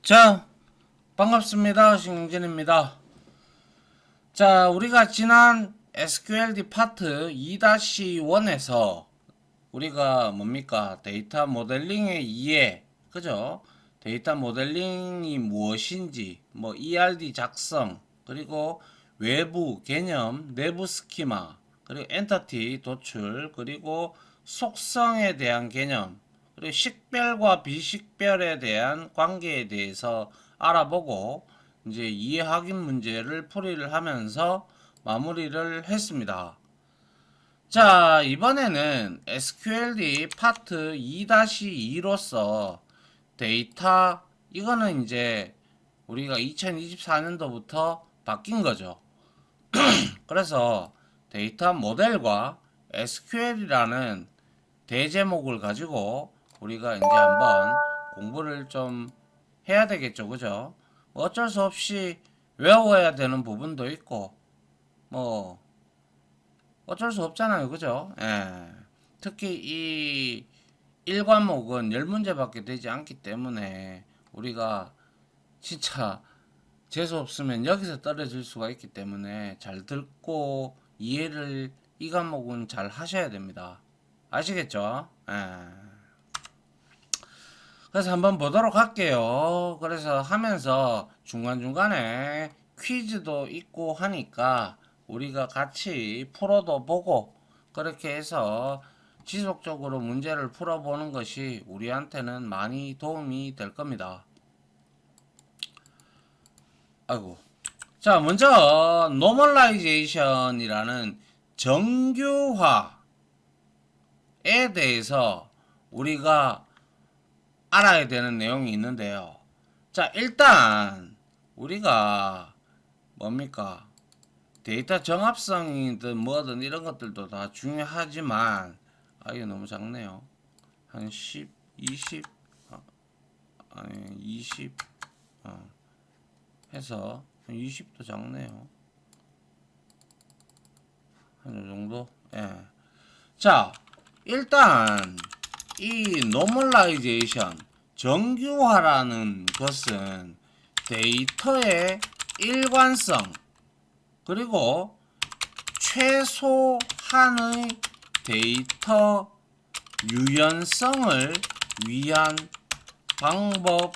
자, 반갑습니다. 신경진입니다. 자, 우리가 지난 SQLD 파트 2-1에서 우리가 뭡니까? 데이터 모델링의 이해, 그죠? 데이터 모델링이 무엇인지, 뭐 ERD 작성, 그리고 외부 개념, 내부 스키마, 그리고 엔터티 도출, 그리고 속성에 대한 개념, 그리고 식별과 비식별에 대한 관계에 대해서 알아보고 이제 이해 확인 문제를 풀이를 하면서 마무리를 했습니다. 자, 이번에는 SQLD 파트 2-2로서 데이터, 이거는 이제 우리가 2024년도부터 바뀐 거죠. 그래서 데이터 모델과 SQL이라는 대제목을 가지고 우리가 이제 한번 공부를 좀 해야 되겠죠. 그죠? 어쩔 수 없이 외워야 되는 부분도 있고, 뭐, 어쩔 수 없잖아요. 그죠? 예. 특히 이 1과목은 10문제밖에 되지 않기 때문에 우리가 진짜 재수 없으면 여기서 떨어질 수가 있기 때문에 잘 듣고 이해를 이 과목은 잘 하셔야 됩니다. 아시겠죠? 예. 그래서 한번 보도록 할게요. 그래서 하면서 중간중간에 퀴즈도 있고 하니까 우리가 같이 풀어도 보고 그렇게 해서 지속적으로 문제를 풀어보는 것이 우리한테는 많이 도움이 될 겁니다. 아이고. 자, 먼저 normalization이라는 정규화에 대해서 우리가 알아야 되는 내용이 있는데요. 자, 일단 우리가 뭡니까? 데이터 정합성이든 뭐든 이런 것들도 다 중요하지만 이거 너무 작네요. 한 10, 20 아니 20 해서 20도 작네요. 한 요 정도? 예. 자, 일단 이 normalization 정규화라는 것은 데이터의 일관성 그리고 최소한의 데이터 유연성을 위한 방법이고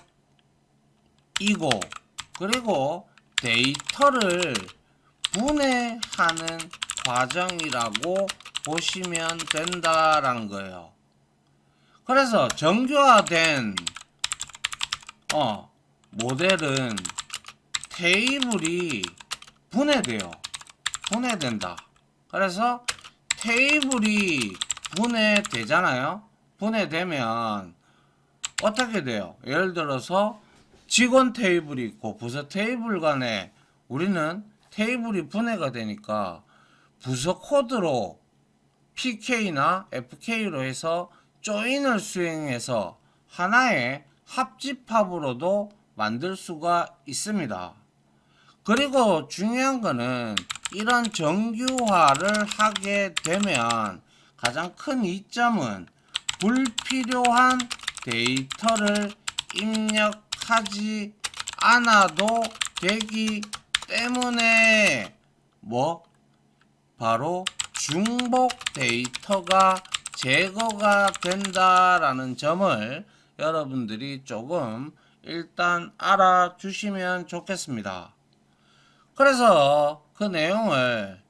그리고 데이터를 분해하는 과정이라고 보시면 된다라는 거예요. 그래서 정규화된 모델은 테이블이 분해된다. 그래서 테이블이 분해되잖아요. 분해되면 어떻게 돼요? 예를 들어서 직원 테이블이 있고 부서 테이블 간에 우리는 테이블이 분해가 되니까 부서 코드로 PK나 FK로 해서 조인을 수행해서 하나의 합집합으로도 만들 수가 있습니다. 그리고 중요한 거는 이런 정규화를 하게 되면 가장 큰 이점은 불필요한 데이터를 입력하지 않아도 되기 때문에 바로 중복 데이터가 제거가 된다라는 점을 여러분들이 조금 일단 알아주시면 좋겠습니다. 그래서 그 내용을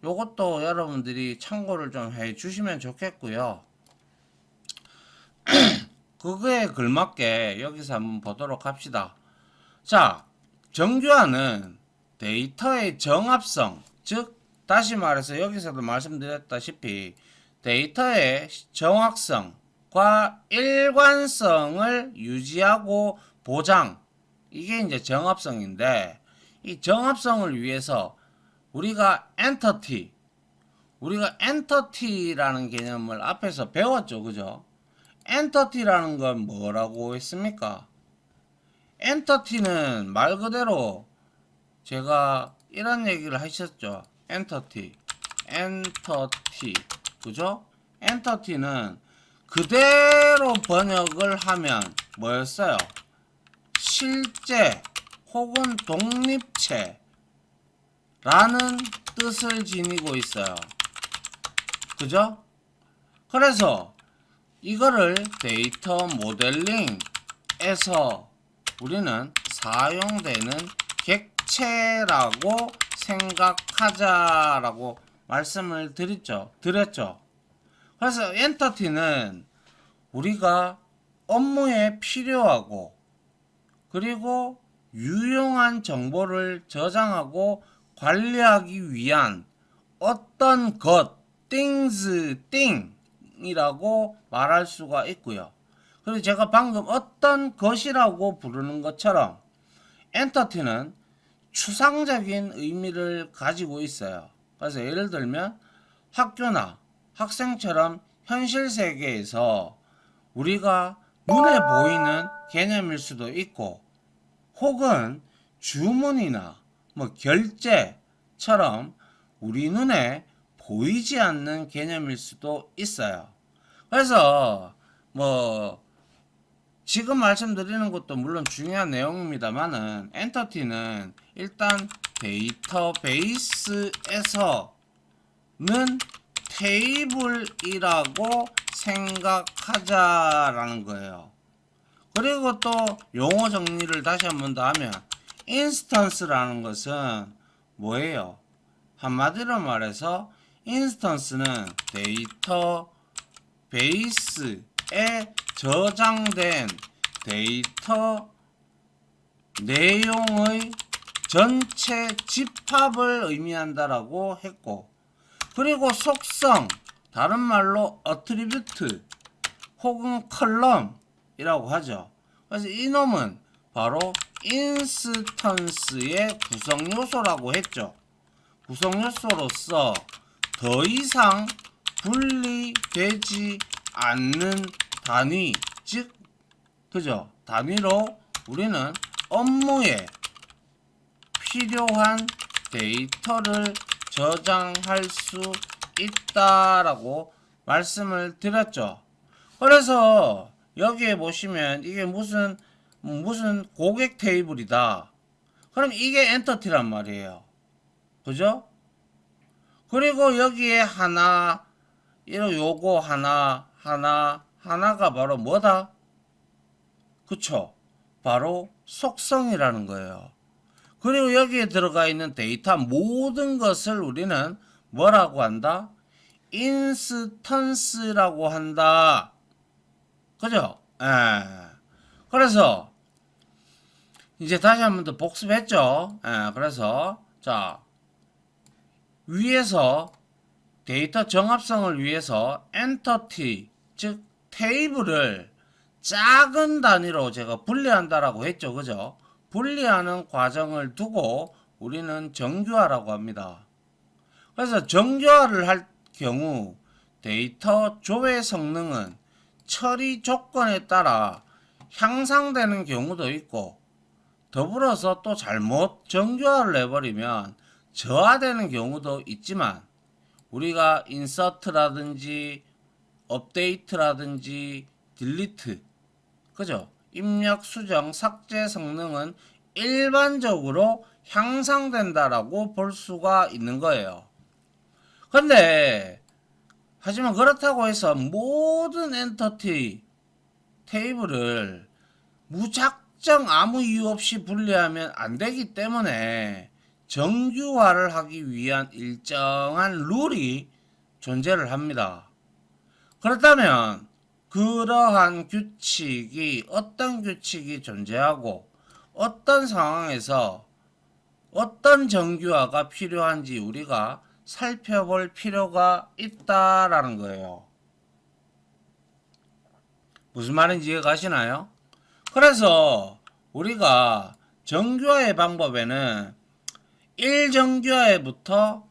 요것도 여러분들이 참고를 좀 해주시면 좋겠고요. 그거에 걸맞게 여기서 한번 보도록 합시다. 자, 정규화는 데이터의 정합성, 즉 다시 말해서 여기서도 말씀드렸다시피 데이터의 정확성과 일관성을 유지하고 보장, 이게 이제 정합성인데 이 정합성을 위해서 우리가 엔터티라는 개념을 앞에서 배웠죠. 그죠? 엔터티라는 건 뭐라고 했습니까? 엔터티는 말 그대로 제가 이런 얘기를 하셨죠. 엔터티. 그죠? 엔터티는 그대로 번역을 하면 뭐였어요? 실제 혹은 독립체라는 뜻을 지니고 있어요. 그죠? 그래서 이거를 데이터 모델링에서 우리는 사용되는 객체라고 생각하자라고 말씀을 드렸죠. 그래서 엔터티는 우리가 업무에 필요하고 그리고 유용한 정보를 저장하고 관리하기 위한 어떤 것, things, thing이라고 말할 수가 있고요. 그리고 제가 방금 어떤 것이라고 부르는 것처럼 엔터티는 추상적인 의미를 가지고 있어요. 그래서 예를 들면 학교나 학생처럼 현실 세계에서 우리가 눈에 보이는 개념일 수도 있고 혹은 주문이나 뭐 결제처럼 우리 눈에 보이지 않는 개념일 수도 있어요. 그래서 뭐 지금 말씀드리는 것도 물론 중요한 내용입니다만은 엔터티는 일단 데이터베이스에서는 테이블이라고 생각하자라는 거예요. 그리고 또 용어 정리를 다시 한 번 더 하면 인스턴스라는 것은 뭐예요? 한마디로 말해서 인스턴스는 데이터베이스에 저장된 데이터 내용의 전체 집합을 의미한다라고 했고, 그리고 속성, 다른 말로 어트리뷰트 혹은 컬럼이라고 하죠. 그래서 이놈은 바로 인스턴스의 구성 요소라고 했죠. 구성 요소로서 더 이상 분리되지 않는 단위, 즉 그죠? 단위로 우리는 업무에 필요한 데이터를 저장할 수 있다라고 말씀을 드렸죠. 그래서 여기에 보시면 이게 무슨 고객 테이블이다. 그럼 이게 엔터티란 말이에요. 그죠? 그리고 여기에 하나, 요거 하나가 바로 뭐다? 그쵸? 바로 속성이라는 거예요. 그리고 여기에 들어가 있는 데이터 모든 것을 우리는 뭐라고 한다? 인스턴스라고 한다. 그죠? 그래서 이제 다시 한 번 더 복습했죠. 그래서 자 위에서 데이터 정합성을 위해서 엔터티 즉 테이블을 작은 단위로 제가 분리한다라고 했죠. 그죠? 분리하는 과정을 두고 우리는 정규화라고 합니다. 그래서 정규화를 할 경우 데이터 조회 성능은 처리 조건에 따라 향상되는 경우도 있고 더불어서 또 잘못 정규화를 해버리면 저하되는 경우도 있지만 우리가 인서트라든지 업데이트라든지 딜리트 그죠? 입력, 수정, 삭제 성능은 일반적으로 향상된다라고 볼 수가 있는 거예요. 근데 하지만 그렇다고 해서 모든 엔터티 테이블을 무작정 아무 이유 없이 분리하면 안 되기 때문에 정규화를 하기 위한 일정한 룰이 존재를 합니다. 그렇다면 그러한 규칙이 어떤 규칙이 존재하고 어떤 상황에서 어떤 정규화가 필요한지 우리가 살펴볼 필요가 있다라는 거예요. 무슨 말인지 이해 가시나요? 그래서 우리가 정규화의 방법에는 1정규화에부터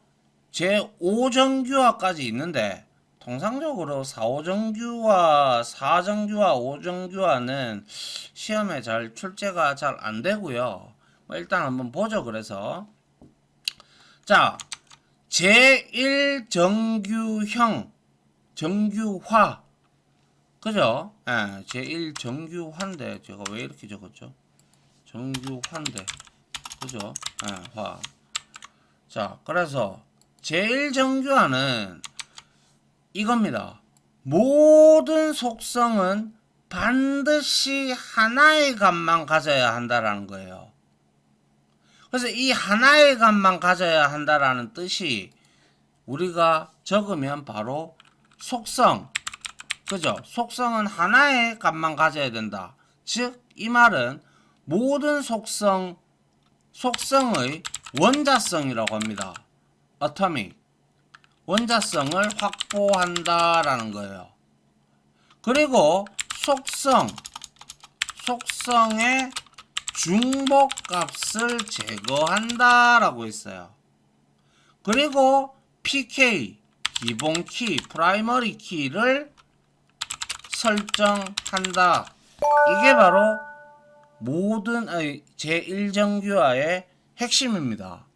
제5정규화까지 있는데 통상적으로 4, 5정규화, 4정규화, 5정규화는 시험에 잘 출제가 잘 안 되고요. 일단 한번 보죠. 그래서 자 제1정규형 정규화 그죠? 제1정규화인데 제가 왜 이렇게 적었죠? 정규화인데 그죠? 예, 화. 자, 그래서 제1정규화는 이겁니다. 모든 속성은 반드시 하나의 값만 가져야 한다라는 거예요. 그래서 이 하나의 값만 가져야 한다라는 뜻이 우리가 적으면 바로 속성, 그죠? 속성은 하나의 값만 가져야 된다. 즉, 이 말은 모든 속성의 원자성이라고 합니다. atomic. 원자성을 확보한다라는 거예요. 그리고 속성의 중복값을 제거한다라고 했어요. 그리고 pk, 기본키, 프라이머리 키를 설정한다. 이게 바로 모든 제1정규화의 핵심입니다.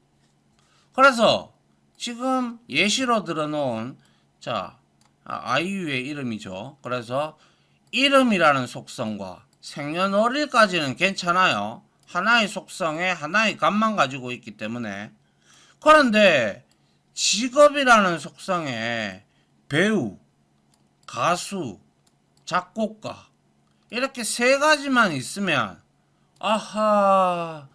그래서 지금 예시로 들어놓은 아이유의 이름이죠. 그래서 이름이라는 속성과 생년월일까지는 괜찮아요. 하나의 속성에 하나의 값만 가지고 있기 때문에. 그런데 직업이라는 속성에 배우, 가수, 작곡가 이렇게 세 가지만 있으면 아하,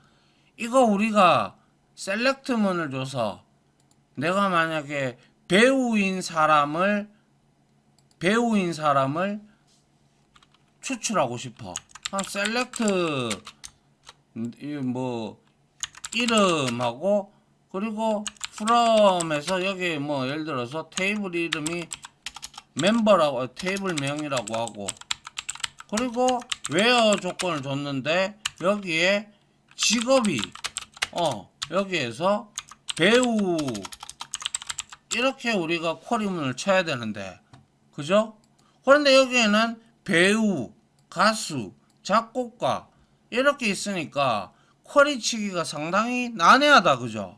이거 우리가 셀렉트문을 줘서 내가 만약에 배우인 사람을 추출하고 싶어. 한 셀렉트 뭐 이름하고 그리고 from에서 여기 뭐 예를 들어서 테이블 이름이 멤버라고 테이블 명이라고 하고 그리고 where 조건을 줬는데 여기에 직업이 여기에서 배우 이렇게 우리가 쿼리문을 쳐야 되는데 그죠? 그런데 여기에는 배우, 가수, 작곡가 이렇게 있으니까 쿼리 치기가 상당히 난해하다 그죠?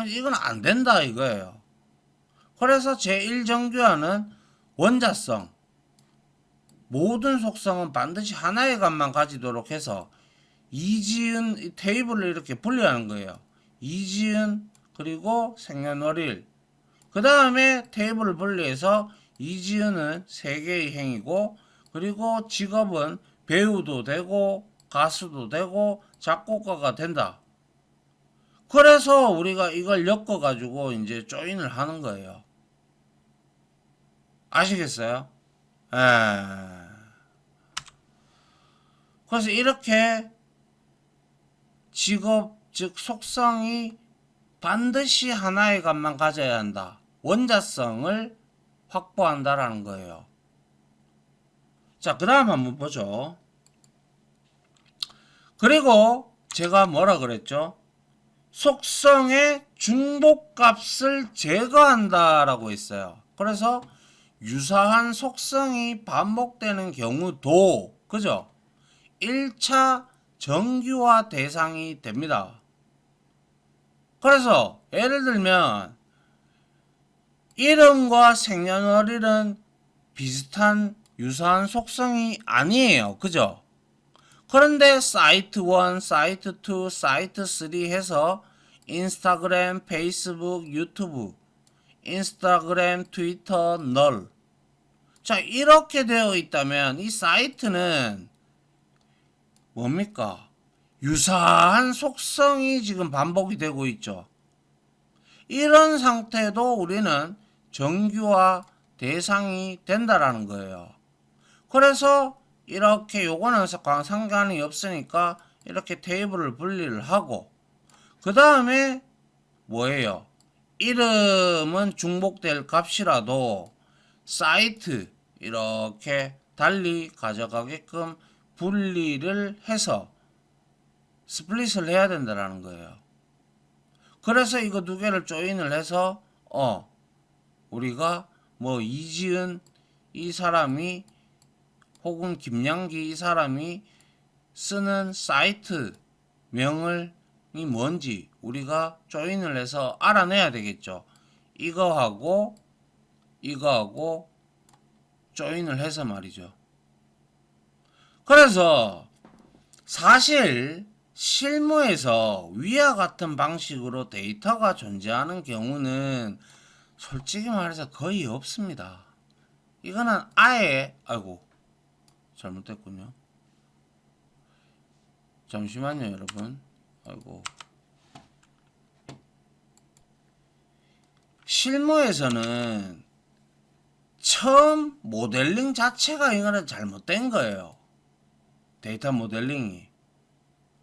이건 안 된다 이거예요. 그래서 제1정규화는 원자성 모든 속성은 반드시 하나의 값만 가지도록 해서 이지은 테이블을 이렇게 분류하는 거예요. 이지은 그리고 생년월일 그 다음에 테이블을 분리해서 이지은은 3개의 행이고 그리고 직업은 배우도 되고 가수도 되고 작곡가가 된다. 그래서 우리가 이걸 엮어 가지고 이제 조인을 하는 거예요. 아시겠어요? 그래서 이렇게 직업 즉 속성이 반드시 하나의 값만 가져야 한다. 원자성을 확보한다라는 거예요. 자, 그 다음 한번 보죠. 그리고 제가 뭐라 그랬죠? 속성의 중복값을 제거한다라고 했어요. 그래서 유사한 속성이 반복되는 경우도 그죠? 1차 정규화 대상이 됩니다. 그래서 예를 들면 이름과 생년월일은 비슷한 유사한 속성이 아니에요. 그죠? 그런데 사이트 1, 사이트 2, 사이트 3 해서 인스타그램, 페이스북, 유튜브, 인스타그램, 트위터, 널. 자, 이렇게 되어 있다면 이 사이트는 뭡니까? 유사한 속성이 지금 반복이 되고 있죠. 이런 상태도 우리는 정규화 대상이 된다라는 거예요. 그래서 이렇게 요거는 상관이 없으니까 이렇게 테이블을 분리를 하고 그 다음에 뭐예요? 이름은 중복될 값이라도 사이트 이렇게 달리 가져가게끔 분리를 해서 스플릿을 해야 된다는 거예요. 그래서 이거 두 개를 조인을 해서 우리가 뭐 이지은 이 사람이 혹은 김양기 이 사람이 쓰는 사이트 명이 뭔지 우리가 조인을 해서 알아내야 되겠죠. 이거하고 조인을 해서 말이죠. 그래서 사실 실무에서 위와 같은 방식으로 데이터가 존재하는 경우는 솔직히 말해서 거의 없습니다. 이거는 아예, 아이고, 잘못됐군요. 잠시만요, 여러분. 아이고. 실무에서는 처음 모델링 자체가 이거는 잘못된 거예요. 데이터 모델링이.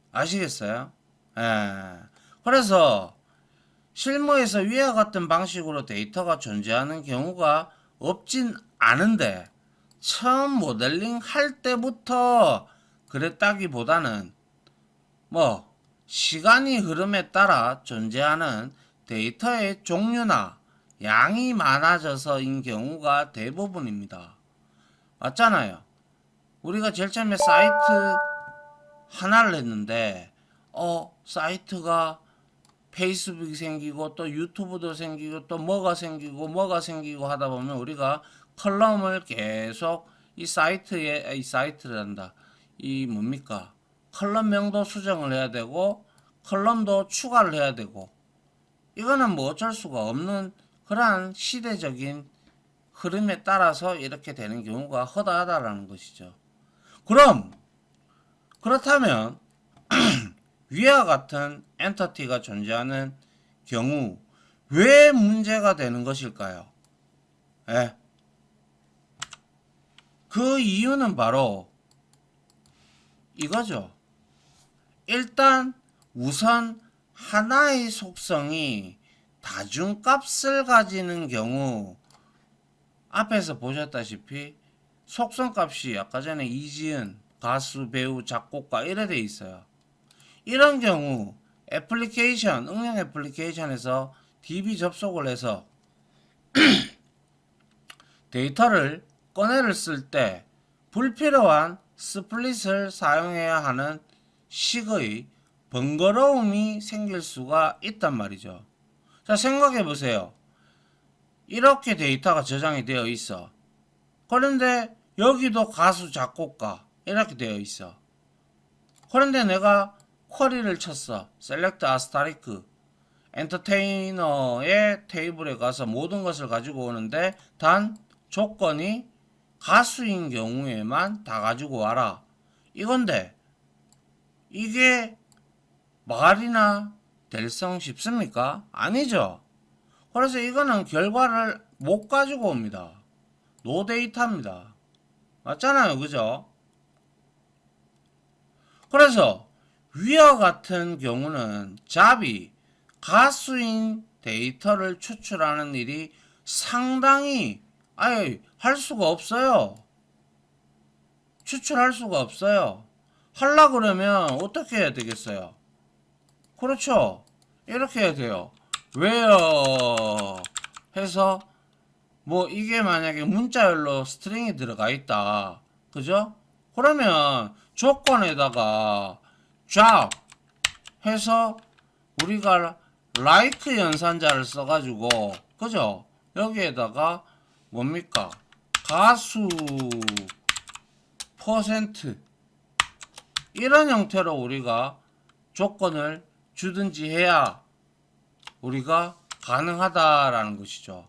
아시겠어요? 예. 그래서 실무에서 위와 같은 방식으로 데이터가 존재하는 경우가 없진 않은데 처음 모델링 할 때부터 그랬다기보다는 뭐 시간이 흐름에 따라 존재하는 데이터의 종류나 양이 많아져서인 경우가 대부분입니다. 맞잖아요. 우리가 제일 처음에 사이트 하나를 했는데 사이트가 페이스북이 생기고 또 유튜브도 생기고 또 뭐가 생기고 하다 보면 우리가 컬럼을 계속 이 사이트란다. 이 뭡니까? 컬럼명도 수정을 해야 되고 컬럼도 추가를 해야 되고 이거는 뭐 어쩔 수가 없는 그러한 시대적인 흐름에 따라서 이렇게 되는 경우가 허다하다라는 것이죠. 그렇다면 위와 같은 엔터티가 존재하는 경우 왜 문제가 되는 것일까요? 예. 그 이유는 바로 이거죠. 일단 우선 하나의 속성이 다중값을 가지는 경우 앞에서 보셨다시피 속성값이 아까 전에 이지은 가수, 배우, 작곡가 이래 돼 있어요. 이런 경우 응용 애플리케이션에서 DB 접속을 해서 데이터를 꺼내를 쓸 때 불필요한 스플릿을 사용해야 하는 식의 번거로움이 생길 수가 있단 말이죠. 자, 생각해 보세요. 이렇게 데이터가 저장이 되어 있어. 그런데 여기도 가수, 작곡가 이렇게 되어 있어. 그런데 내가 쿼리를 쳤어. 셀렉트 아스타리크 엔터테이너의 테이블에 가서 모든 것을 가지고 오는데 단 조건이 가수인 경우에만 다 가지고 와라. 이건데 이게 말이나 될성 싶습니까? 아니죠. 그래서 이거는 결과를 못 가지고 옵니다. 노 데이터입니다. 맞잖아요. 그죠? 그래서 위와 같은 경우는 잡이 가수인 데이터를 추출하는 일이 상당히 아예 할 수가 없어요. 추출할 수가 없어요. 하려 그러면 어떻게 해야 되겠어요? 그렇죠. 이렇게 해야 돼요. where 해서 뭐 이게 만약에 문자열로 스트링이 들어가 있다. 그죠? 그러면 조건에다가 job 해서 우리가 like 연산자를 써가지고 그죠? 여기에다가 뭡니까? 가수 퍼센트 이런 형태로 우리가 조건을 주든지 해야 우리가 가능하다라는 것이죠.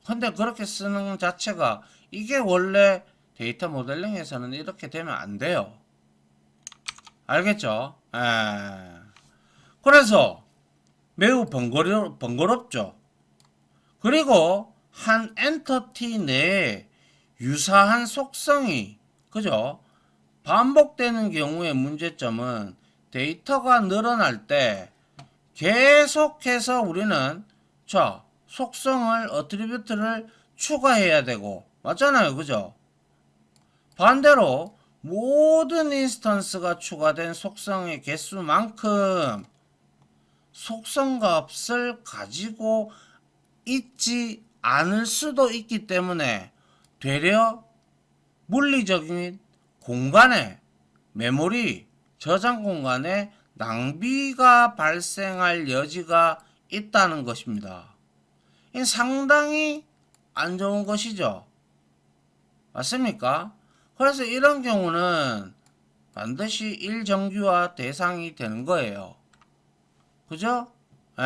근데 그렇게 쓰는 자체가 이게 원래 데이터 모델링에서는 이렇게 되면 안 돼요. 알겠죠? 그래서 매우 번거롭죠. 그리고 한 엔터티 내에 유사한 속성이 그죠? 반복되는 경우의 문제점은 데이터가 늘어날 때 계속해서 우리는 속성을 어트리뷰트를 추가해야 되고 맞잖아요. 그죠? 반대로 모든 인스턴스가 추가된 속성의 개수만큼 속성 값을 가지고 있지 않을 수도 있기 때문에 되려 물리적인 공간에 메모리 저장 공간에 낭비가 발생할 여지가 있다는 것입니다. 상당히 안 좋은 것이죠. 맞습니까? 그래서 이런 경우는 반드시 1정규화 대상이 되는 거예요. 그죠? 에.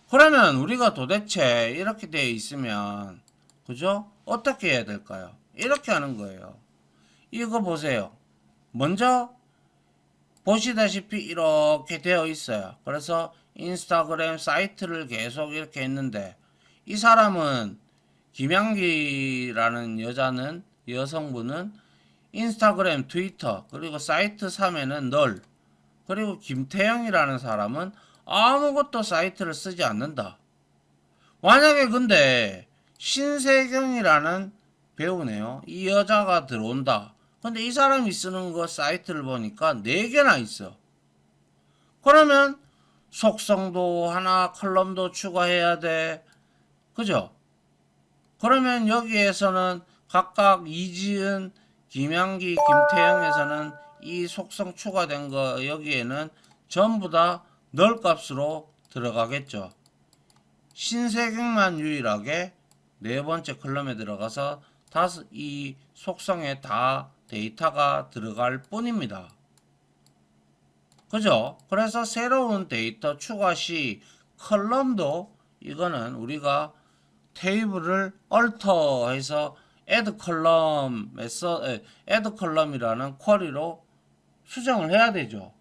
그러면 우리가 도대체 이렇게 되어 있으면, 그죠? 어떻게 해야 될까요? 이렇게 하는 거예요. 이거 보세요. 먼저 보시다시피 이렇게 되어 있어요. 그래서 인스타그램 사이트를 계속 이렇게 했는데, 이 사람은 김양기라는 여성분은 인스타그램, 트위터, 그리고 사이트 3에는 널, 그리고 김태영이라는 사람은 아무것도 사이트를 쓰지 않는다. 만약에 근데 신세경이라는 배우네요. 이 여자가 들어온다. 근데 이 사람이 쓰는 거 사이트를 보니까 4개나 있어. 그러면 속성도 하나, 컬럼도 추가해야 돼. 그죠? 그러면 여기에서는 각각 이지은, 김양기, 김태형에서는 이 속성 추가된 거 여기에는 전부 다 널 값으로 들어가겠죠. 신세경만 유일하게 네 번째 컬럼에 들어가서 이 속성에 다 데이터가 들어갈 뿐입니다. 그죠? 그래서 새로운 데이터 추가 시 컬럼도 이거는 우리가 테이블을 alter해서 add 컬럼이라는 쿼리로 수정을 해야 되죠.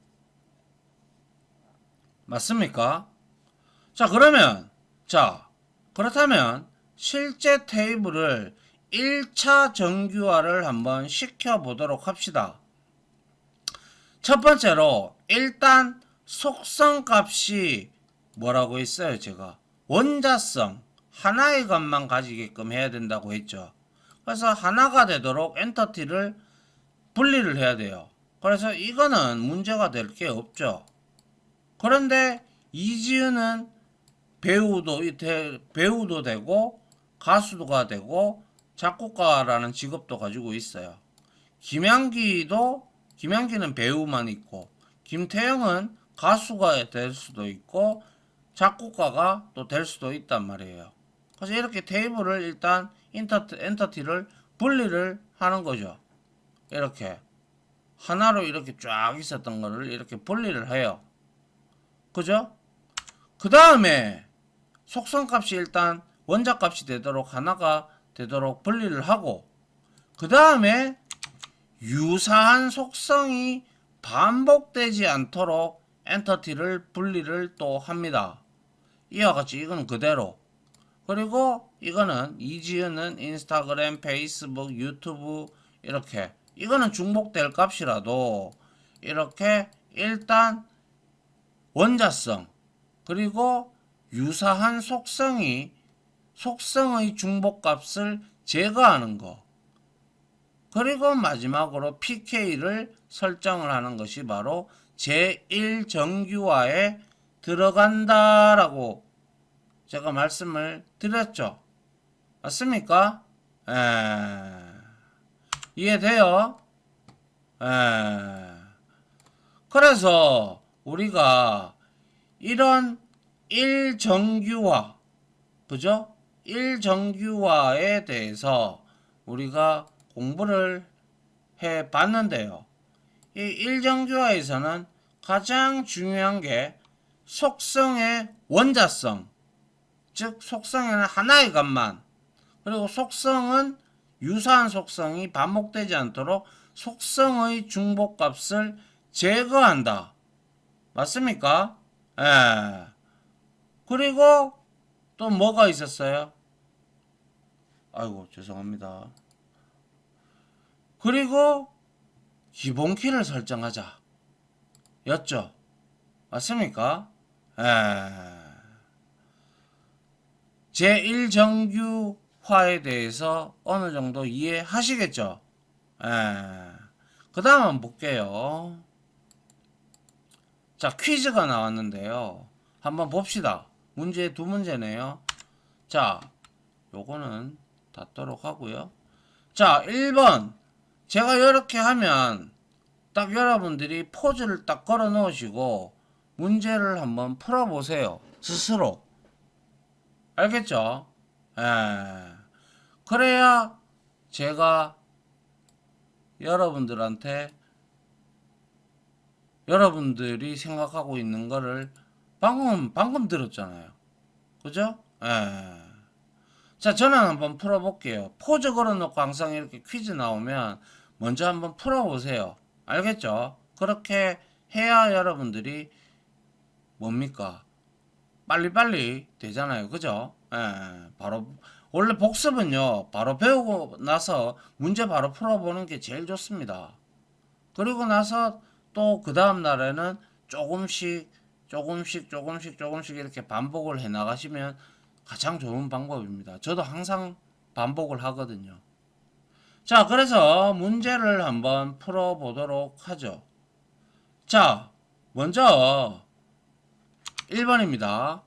맞습니까? 자, 그렇다면 실제 테이블을 1차 정규화를 한번 시켜보도록 합시다. 첫 번째로 일단 속성 값이 뭐라고 했어요? 제가 원자성 하나의 값만 가지게끔 해야 된다고 했죠. 그래서 하나가 되도록 엔터티를 분리를 해야 돼요. 그래서 이거는 문제가 될 게 없죠. 그런데 이지은은 배우도 되고 가수가 되고 작곡가라는 직업도 가지고 있어요. 김양기는 배우만 있고 김태형은 가수가 될 수도 있고 작곡가가 또 될 수도 있단 말이에요. 그래서 이렇게 테이블을 일단 엔터티를 분리를 하는 거죠. 이렇게 하나로 이렇게 쫙 있었던 거를 이렇게 분리를 해요. 그죠? 그 다음에 속성값이 일단 원자값이 되도록 하나가 되도록 분리를 하고, 그 다음에 유사한 속성이 반복되지 않도록 엔터티를 분리를 또 합니다. 이와 같이 이건 그대로. 그리고 이거는 이지은은 인스타그램, 페이스북, 유튜브 이렇게 이거는 중복될 값이라도 이렇게 일단 원자성 그리고 유사한 속성의 중복값을 제거하는 거. 그리고 마지막으로 PK를 설정을 하는 것이 바로 제1정규화에 들어간다라고 제가 말씀을 드렸죠. 맞습니까? 이해돼요? 그래서 우리가 이런 1정규화, 그죠? 1정규화에 대해서 우리가 공부를 해 봤는데요. 이 1정규화에서는 가장 중요한 게 속성의 원자성, 즉 속성에는 하나의 값만, 그리고 속성은 유사한 속성이 반복되지 않도록 속성의 중복값을 제거한다. 맞습니까? 예. 그리고 또 뭐가 있었어요? 아이고 죄송합니다. 그리고 기본키를 설정하자 였죠. 맞습니까? 제1정규화에 대해서 어느 정도 이해하시겠죠? 그 다음 한번 볼게요. 자, 퀴즈가 나왔는데요. 한번 봅시다. 문제 두 문제네요. 자, 요거는 닫도록 하고요. 자, 1번. 제가 이렇게 하면 딱 여러분들이 포즈를 딱 걸어 놓으시고 문제를 한번 풀어 보세요. 스스로. 알겠죠? 그래야 제가 여러분들한테 여러분들이 생각하고 있는 거를 방금 들었잖아요. 그죠? 예. 자, 저는 한번 풀어볼게요. 포즈 걸어놓고 항상 이렇게 퀴즈 나오면 먼저 한번 풀어보세요. 알겠죠? 그렇게 해야 여러분들이 뭡니까? 빨리빨리 되잖아요. 그죠? 예, 바로, 원래 복습은요, 바로 배우고 나서 문제 바로 풀어보는 게 제일 좋습니다. 그리고 나서 또 그 다음 날에는 조금씩 이렇게 반복을 해 나가시면 가장 좋은 방법입니다. 저도 항상 반복을 하거든요. 자, 그래서 문제를 한번 풀어보도록 하죠. 자, 먼저 1번입니다.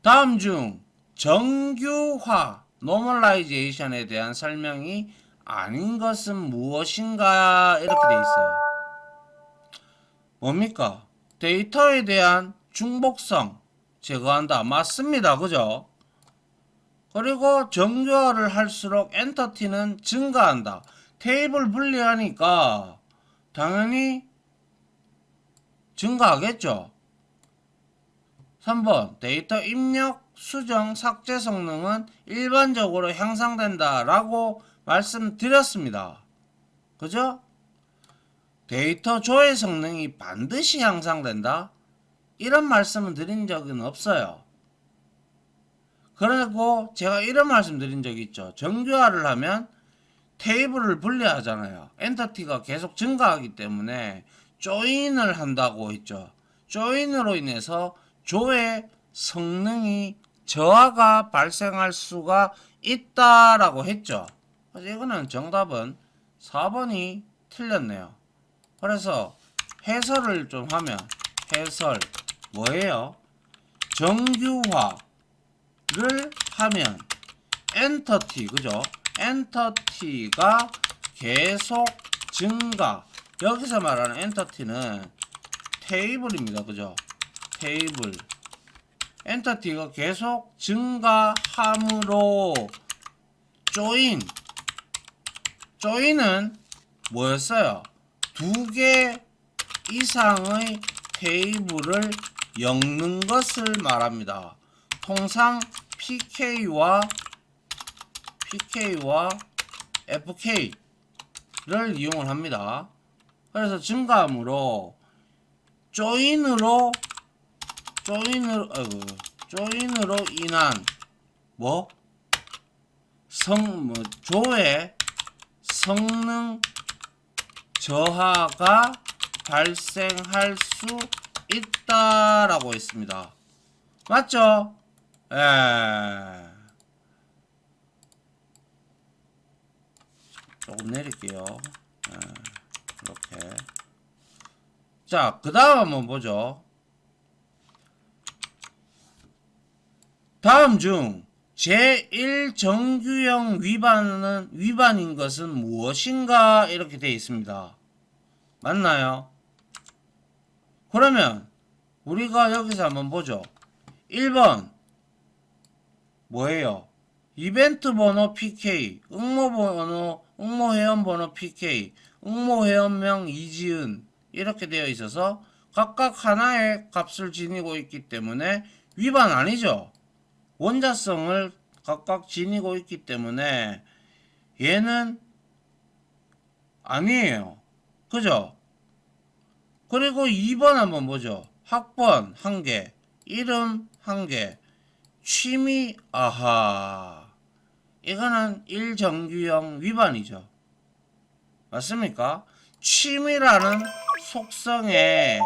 다음 중 정규화 노멀라이제이션에 대한 설명이 아닌 것은 무엇인가 이렇게 돼 있어요. 뭡니까? 데이터에 대한 중복성 제거한다. 맞습니다. 그죠? 그리고 정규화를 할수록 엔터티는 증가한다. 테이블 분리하니까 당연히 증가하겠죠. 3번 데이터 입력, 수정, 삭제 성능은 일반적으로 향상된다 라고 말씀드렸습니다. 그죠? 데이터 조회 성능이 반드시 향상된다? 이런 말씀을 드린 적은 없어요. 그리고 제가 이런 말씀 드린 적이 있죠. 정규화를 하면 테이블을 분리하잖아요. 엔터티가 계속 증가하기 때문에 조인을 한다고 했죠. 조인으로 인해서 조회 성능이 저하가 발생할 수가 있다라고 했죠. 그래서 이거는 정답은 4번이 틀렸네요. 그래서 해설을 좀 하면 해설 뭐예요? 정규화를 하면 엔터티 그죠? 엔터티가 계속 증가. 여기서 말하는 엔터티는 테이블입니다. 그죠? 테이블. 엔터티가 계속 증가함으로 조인은 뭐였어요? 2개 이상의 테이블을 엮는 것을 말합니다. 통상 PK와 FK를 이용을 합니다. 그래서 증가함으로 조인으로 인한 조회 성능 저하가 발생할 수 있다라고 했습니다. 맞죠? 조금 내릴게요. 이렇게. 자, 그 다음 한번 보죠. 다음 중 제1정규형 위반인 것은 무엇인가? 이렇게 되어 있습니다. 맞나요? 그러면 우리가 여기서 한번 보죠. 1번 뭐예요? 이벤트 번호 PK, 응모 회원 번호 PK, 응모 회원명 이지은 이렇게 되어 있어서 각각 하나의 값을 지니고 있기 때문에 위반 아니죠. 원자성을 각각 지니고 있기 때문에 얘는 아니에요. 그죠? 그리고 2번 한번 보죠. 학번 1개, 이름 1개, 취미 아하. 이거는 1정규형 위반이죠. 맞습니까? 취미라는 속성에